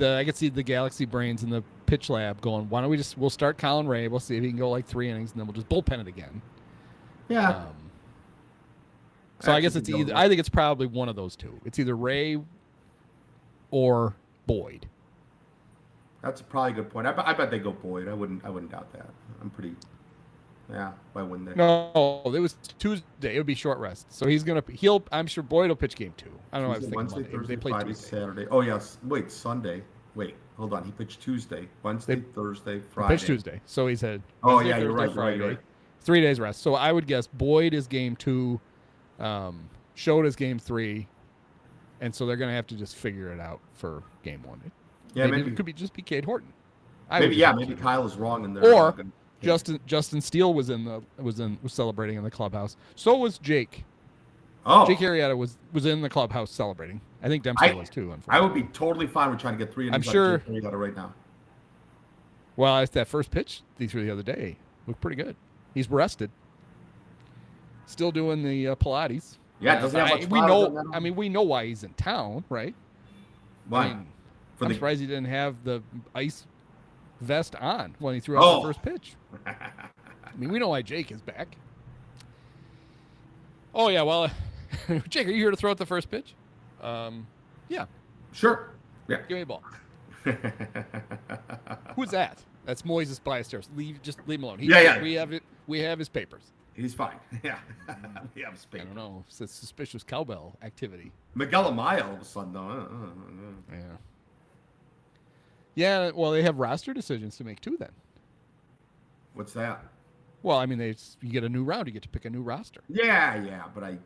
I could see the Galaxy brains in the pitch lab going, why don't we'll start Colin Ray, we'll see if he can go like 3 innings, and then we'll just bullpen it again. Yeah. So I guess Actually, it's don't either. know. I think it's probably one of those two. It's either Ray or Boyd. That's probably a good point. I bet they go Boyd. I wouldn't doubt that. Yeah, by Wednesday. No, it was Tuesday. It would be short rest. So I'm sure Boyd will pitch game 2. I don't know. I was Tuesday, thinking Wednesday, Monday. Thursday, They play Friday, Tuesday. Saturday. Oh yes. Wait, Sunday. Wait, hold on. He pitched Tuesday, Wednesday, Thursday, Friday. Pitch Tuesday. So he's had Oh Wednesday, yeah, you're Thursday, right. Friday, You're right. 3 days rest. So I would guess Boyd is game 2, Schott is game 3, and so they're going to have to just figure it out for game 1. Yeah, maybe maybe. it could be just be Cade Horton. Maybe Kyle is wrong in there. Or Justin Steele was celebrating in the clubhouse. So was Jake. Oh, Jake Arrieta was in the clubhouse celebrating. I think Dempsey was too. Unfortunately, I would be totally fine with trying to get 3 innings. I'm sure- out of Jake Arrieta right now. Well, it's that first pitch he threw the other day looked pretty good. He's rested. Still doing the Pilates. Yeah, it doesn't have much we flowers know. on that. I mean, we know why he's in town, right? Why? I mean, For I'm the- surprised he didn't have the ice vest on when he threw out Oh. the first pitch. I mean, we know why Jake is back. Oh yeah, well, Jake, are you here to throw out the first pitch? Yeah, Sure. Yeah. give me a ball. Who's that? That's Moises Ballesteros. Just leave him alone. Yeah. We have it. We have his papers. He's fine. Yeah. We have I space. don't know. It's suspicious cowbell activity. Miguel Amaya all of a sudden though. Yeah. Yeah. Well, they have roster decisions to make too. Then. What's that? Well, I mean, you get a new round. You get to pick a new roster. Yeah, but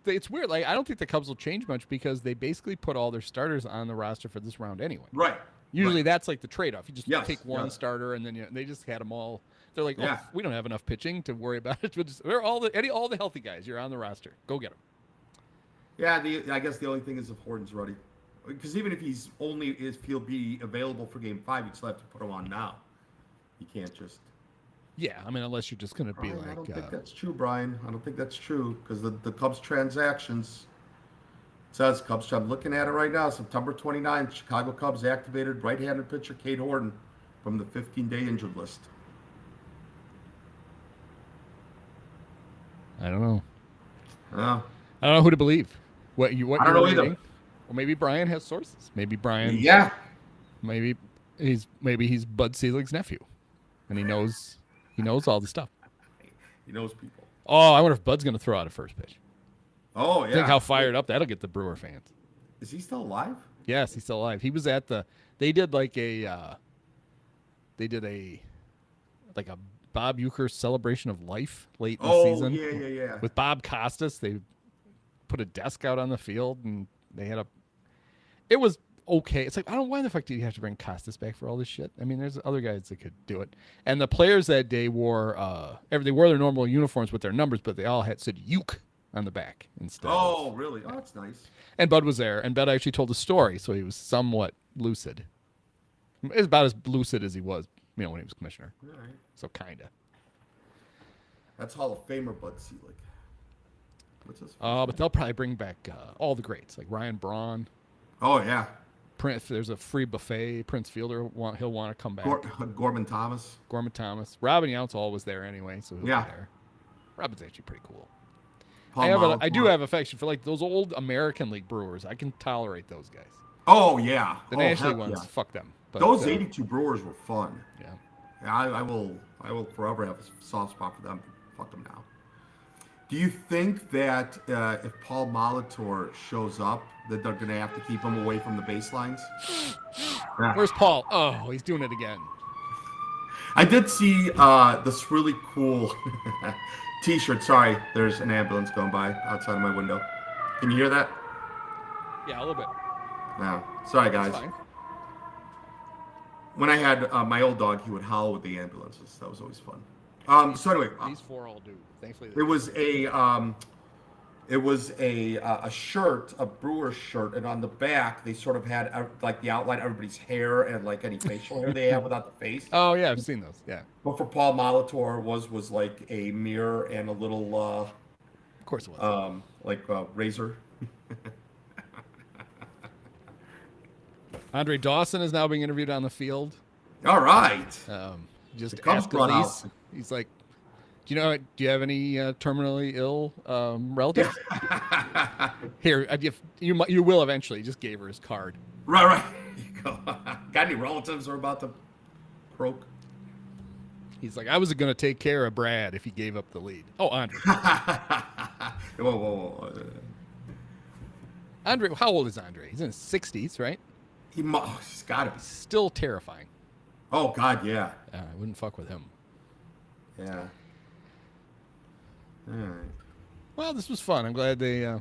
It's weird. Like I don't think the Cubs will change much because they basically put all their starters on the roster for this round anyway. right. Usually right. that's like the trade-off. You just Yes, take one yes. starter, and then they just had them all. They're like, Yeah. we don't have enough pitching to worry about it. They're all the healthy guys. You're on the roster. Go get them. Yeah, I guess the only thing is if Horton's ready, because even if if he'll be available for Game 5, you still have to put him on now. You can't just. Yeah, I mean, unless you're just going to be Brian, I don't like, think that's true, Brian. I don't think that's true because the Cubs transactions says Cubs. I'm looking at it right now. September 29th, Chicago Cubs activated right-handed pitcher Cade Horton from the 15-day injured list. I don't know. Oh, I don't know who to believe. What I don't you're know either. reading. Well, maybe Brian has sources. Maybe Brian. yeah. Maybe he's Bud Selig's nephew, and he knows all the stuff. He knows people. Oh, I wonder if Bud's going to throw out a first pitch. Oh, yeah. Think how fired up that'll get the Brewer fans. Is he still alive? Yes, he's still alive. He was at they did a Bob Uecker celebration of life late in the season. Yeah. With Bob Costas. They put a desk out on the field and they had it was okay. It's like, I don't know why the fuck do you have to bring Costas back for all this shit? I mean, there's other guys that could do it. And the players that day wore they wore their normal uniforms with their numbers, but they all said Uke on the back instead. Oh, really? Oh, that's nice. And Bud was there, and Bud actually told a story, so he was somewhat lucid. It was about as lucid as he was, when he was commissioner. All right. So kinda. That's Hall of Famer Bud Selig. What's his? But they'll probably bring back all the greats, like Ryan Braun, Oh yeah, Prince. There's a free buffet. Prince Fielder, he'll want to come back. Gorman Thomas. Gorman Thomas, Robin Yountall was there anyway, so he'll Yeah. be there. Robin's actually pretty cool. Paul I do Molitor. have affection for like those old American League Brewers. I can tolerate those guys. Oh yeah. The oh, National heck League ones, yeah. fuck them. But, Those 82 Brewers were fun. yeah. Yeah, I will forever have a soft spot for them. Fuck them now. Do you think that if Paul Molitor shows up, that they're going to have to keep him away from the baselines? Yeah. Where's Paul? Oh, he's doing it again. I did see this really cool T-shirt. Sorry, there's an ambulance going by outside of my window. Can you hear that? Yeah, a little bit. No. Sorry, guys. That's fine. When I had my old dog, he would howl with the ambulances. That was always fun. So anyway, These four all do. Thankfully, it was a shirt, a Brewer shirt, and on the back they sort of had like the outline of everybody's hair and like any facial hair they have without the face. Oh yeah, I've seen those. Yeah, But for Paul Molitor was like a mirror and a little of course it was. razor. Andre Dawson is now being interviewed on the field. All right. Just The Cubs ask brought Elise. out- He's like, do you have any terminally ill relatives? Here, you will eventually. He just gave her his card. Right. There you go. Got any relatives who are about to croak? He's like, I was going to take care of Brad if he gave up the lead. Oh, Andre. whoa. Andre, how old is Andre? He's in his 60s, right? He's got to be. Still terrifying. Oh, God, yeah. I wouldn't fuck with him. Yeah. All right. Well, this was fun. I'm glad they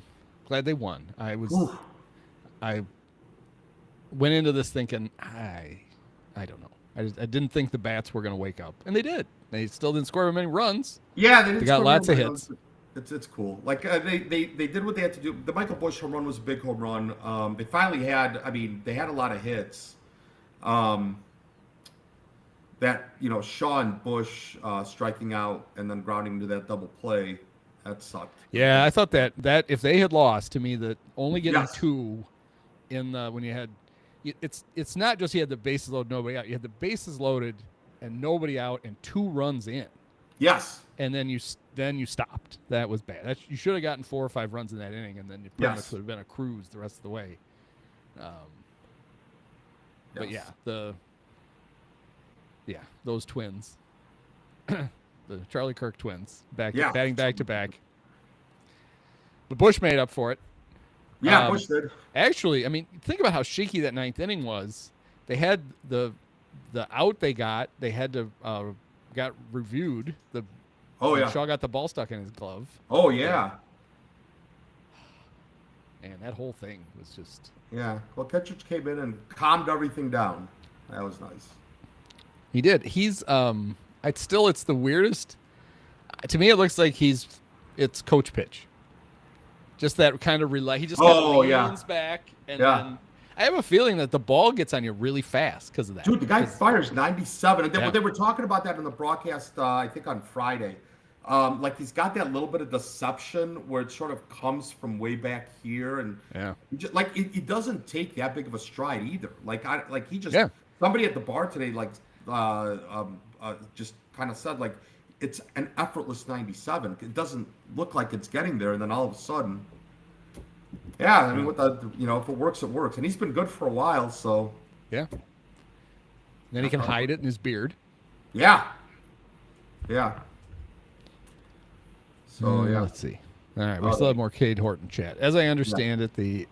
won. I went into this thinking, I don't know. I didn't think the Bats were going to wake up, and they did. They still didn't score many runs. Yeah, they got lots of hits. It's cool. Like they did what they had to do. The Michael Busch home run was a big home run. They finally had. I mean, they had a lot of hits. That Sean Bush striking out and then grounding to that double play, that sucked. Yeah, I thought that if they had lost, to me, that only getting Yes. two in the when you had. It's not just you had the bases loaded, nobody out. You had the bases loaded and nobody out and 2 runs in. Yes. And then you stopped. That was bad. You should have gotten 4 or 5 runs in that inning, and then it pretty much would have been a cruise the rest of the way. But those twins, the Charlie Kirk twins, batting back to back. But Bush made up for it. Yeah, Bush did. Actually, I mean, think about how shaky that 9th inning was. They had the out they got. They had to got reviewed. Shaw got the ball stuck in his glove. Oh yeah. And that whole thing was just. Yeah. Well, Kettridge came in and calmed everything down. That was nice. He did. He's it's the weirdest. To me, it looks like it's coach pitch. Just that kind of relay. He just kind of leans back, and then I have a feeling that the ball gets on you really fast because of that. Dude, the guy fires 97. And they were talking about that in the broadcast, I think on Friday. Like he's got that little bit of deception where it sort of comes from way back here, and he just, like he doesn't take that big of a stride either. He just somebody at the bar today just kind of said like it's an effortless 97. It doesn't look like it's getting there, and then all of a sudden, I mean, with if it works, it works, and he's been good for a while, so yeah. Then he can hide it in his beard. Yeah. So let's see. All right, we still have more Cade Horton chat. As I understand it, the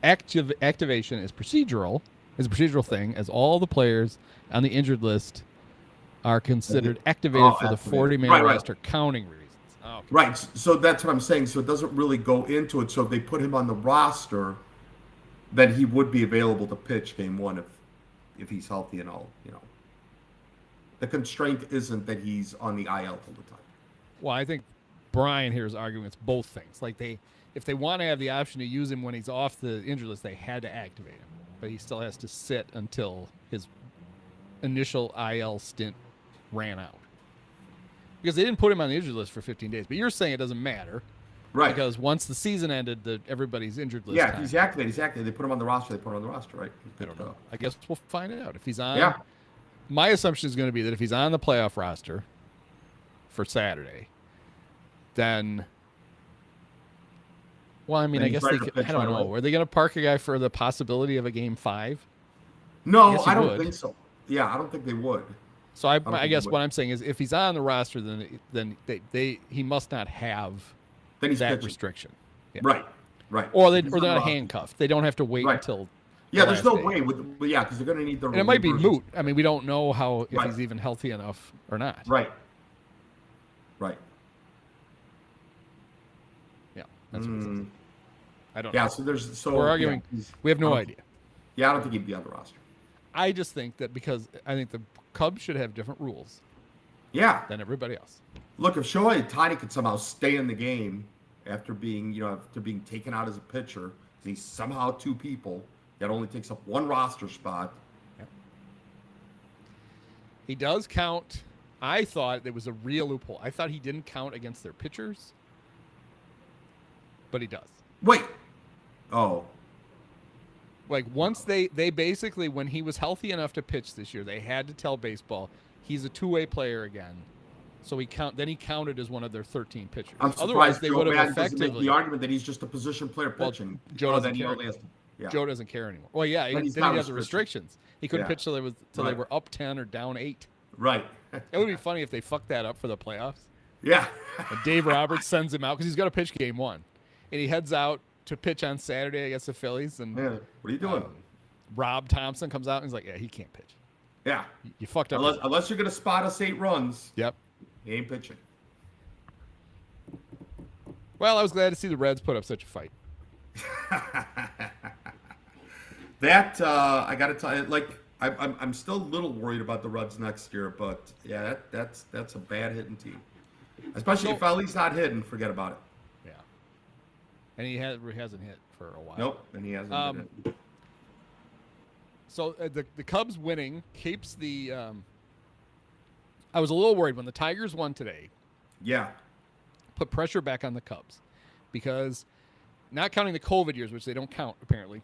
activation is procedural. It's a procedural thing, as all the players on the injured list are considered activated for the 40-man roster counting reasons. Oh, okay. Right. So that's what I'm saying. So it doesn't really go into it. So if they put him on the roster, then he would be available to pitch game 1 if he's healthy and all. The constraint isn't that he's on the IL all the time. Well, I think Brian here is arguing it's both things. Like if they want to have the option to use him when he's off the injured list, they had to activate him, but he still has to sit until his initial IL stint ran out. Because they didn't put him on the injured list for 15 days. But you're saying it doesn't matter. Right. Because once the season ended, everybody's injured list. Yeah, he's activated. They put him on the roster. Right? I don't know. I guess we'll find out. If he's on, my assumption is going to be that if he's on the playoff roster for Saturday, then, well, I mean, I guess I don't know. Are they going to park a guy for the possibility of a game 5? No, I don't think so. Yeah, I don't think they would. So I guess what I'm saying is, if he's on the roster, then he must not have that pitching restriction. Yeah. Right. Or they're not handcuffed. They don't have to wait until. Yeah, there's no way because they're going to need the. And it might be moot. I mean, we don't know if he's even healthy enough or not. Right. Yeah, that's what it says. I don't know. Yeah, so we're arguing. We have no idea. Yeah, I don't think he'd be on the roster. I just think that because I think the Cubs should have different rules. Yeah. Than everybody else. Look, if Shohei Ohtani could somehow stay in the game after being taken out as a pitcher, he's somehow 2 people that only takes up 1 roster spot. Yeah. He does count. I thought there was a real loophole. I thought he didn't count against their pitchers, but he does. Wait. Oh. Like once they basically, when he was healthy enough to pitch this year, they had to tell baseball he's a 2-way player again. So he counted as one of their 13 pitchers. I'm surprised Otherwise, they Joe would have Madden effectively doesn't make the argument that he's just a position player pitching. Joe doesn't care. Joe doesn't care anymore. Well, yeah, then he has the restrictions. He couldn't pitch till they were up 10 or down 8. Right. It would be funny if they fucked that up for the playoffs. Yeah. And Dave Roberts sends him out because he's got to pitch game 1, and he heads out to pitch on Saturday against the Phillies. And Yeah. What are you doing? Rob Thompson comes out and he's like, "Yeah, he can't pitch. Yeah. You fucked up." Unless you're gonna spot us 8 runs, Yep. he ain't pitching. Well, I was glad to see the Reds put up such a fight. That I got to tell you, like I'm still a little worried about the Reds next year, but yeah, that's a bad hitting team. Especially if Ellie's not hitting, forget about it. Yeah. And he hasn't hit for a while. Nope, and he hasn't been hit. So the Cubs winning keeps the. I was a little worried when the Tigers won today. Yeah. Put pressure back on the Cubs, because not counting the COVID years, which they don't count apparently.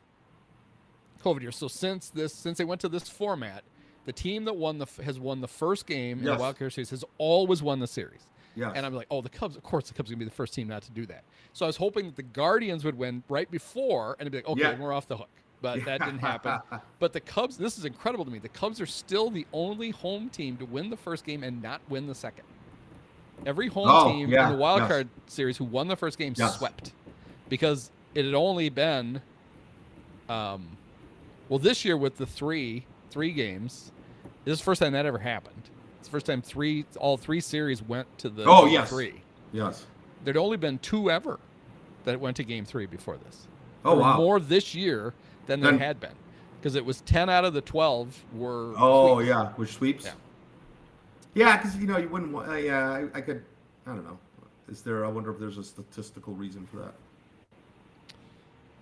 COVID years. So since they went to this format, the team that has won the first game in the Wild Card Series has always won the series. Yes. And I'm like, oh, the Cubs, of course, the Cubs are going to be the first team not to do that. So I was hoping that the Guardians would win right before, and it'd be like, okay, we're off the hook. But that didn't happen. But the Cubs, this is incredible to me. The Cubs are still the only home team to win the first game and not win the second. Every home team in the Wild Card Series who won the first game swept, because it had only been, well, this year with the three games, this is the first time that ever happened. It's the first time all three series went to the three. Yes. There'd only been 2 ever that went to game 3 before this. Oh, there were wow. more this year than there had been, because it was 10 out of the 12 were. Oh, sweeps. yeah, which sweeps. Yeah. Yeah, because you wouldn't want. I could. I don't know. I wonder if there's a statistical reason for that.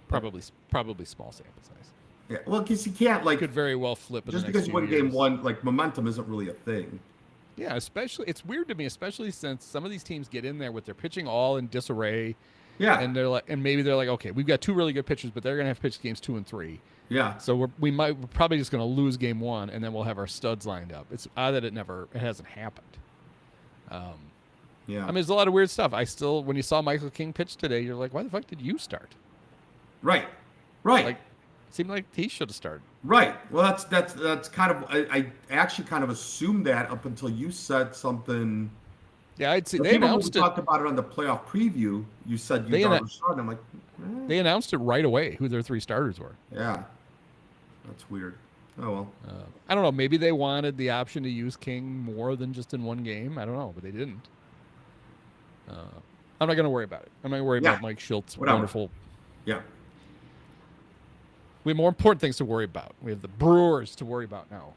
Probably small sample size. Yeah, well, because you can't Could very well flip. Just because you win game 1, like momentum isn't really a thing. Yeah, especially it's weird to me, especially since some of these teams get in there with their pitching all in disarray. Yeah, and maybe they're like, okay, we've got 2 really good pitchers, but they're gonna have pitched games 2 and 3. Yeah. So we're probably just gonna lose game 1, and then we'll have our studs lined up. It's odd that it hasn't happened. Yeah. I mean, there's a lot of weird stuff. When you saw Michael King pitch today, you're like, why the fuck did you start? Right. Like, seemed like he should have started. Right. Well, that's kind of. I actually kind of assumed that up until you said something. Yeah, I'd see. The They people who announced it. talked about it on the playoff preview. You said you started. I'm like, They announced it right away who their 3 starters were. yeah, that's weird. Oh well. I don't know. Maybe they wanted the option to use King more than just in one game. I don't know, but they didn't. I'm not going to worry about it. I'm not going to worry about Mike Schultz. Whatever. Wonderful. Yeah. We have more important things to worry about. We have the Brewers to worry about now.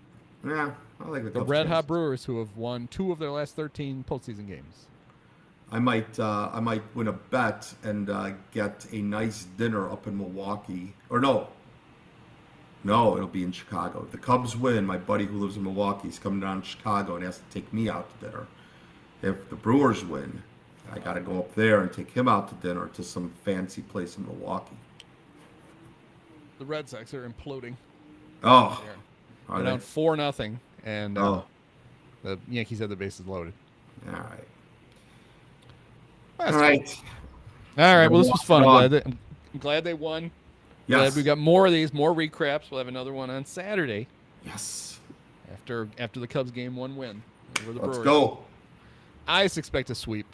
Yeah, I like the The Cubs Red fans. Hot Brewers, who have won 2 of their last 13 postseason games. I might win a bet and get a nice dinner up in Milwaukee. Or no, it'll be in Chicago. If the Cubs win, my buddy who lives in Milwaukee is coming down to Chicago and has to take me out to dinner. If the Brewers win, I got to go up there and take him out to dinner to some fancy place in Milwaukee. The Red Sox are imploding. Oh, They're are down they? 4-0, and Oh. the Yankees have the bases loaded. All right. Well, All right. All right. Well, this was fun. Come on. I'm glad they won. Yes. Glad we got more of these, more recaps. We'll have another one on Saturday Yes. after the Cubs game 1 win over the Let's Brewers. go. I expect a sweep.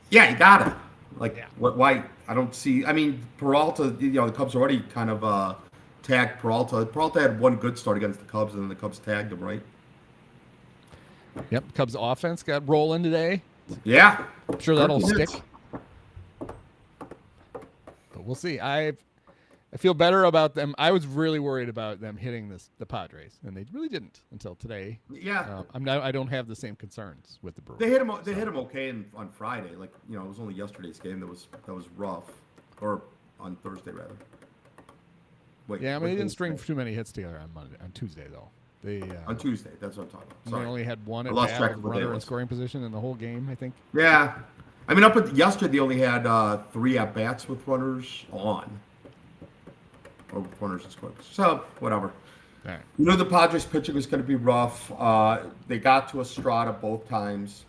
Yeah, you got it. Like, Yeah. why? I don't see. I mean, Peralta, the Cubs already kind of tagged Peralta. Peralta had 1 good start against the Cubs, and then the Cubs tagged him, right? Yep. Cubs offense got rolling today. Yeah. I'm sure that'll Couple stick. hits. But we'll see. I feel better about them. I was really worried about them hitting the Padres, and they really didn't until today. Yeah. I don't have the same concerns with the Brewers. They hit him. They hit him okay on Friday. Like, it was only yesterday's game that was rough, or on Thursday rather. Wait. Yeah, I mean, what they day didn't is string today? too many hits together on Tuesday though. They On Tuesday. That's what I'm talking about. they Sorry. only had one I at lost bat track with of what day it runner in was. scoring position in the whole game. I think. Yeah. I mean, up at yesterday, they only had 3 at bats with runners on, or with runners in scoring. So whatever. All right. The Padres pitching was going to be rough. They got to Estrada both times.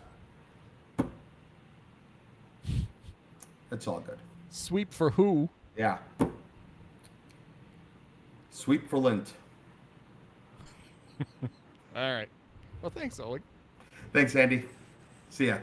It's all good. Sweep for who? Yeah. Sweep for Lint. All right. Well, thanks, Oleg. Thanks, Andy. See ya.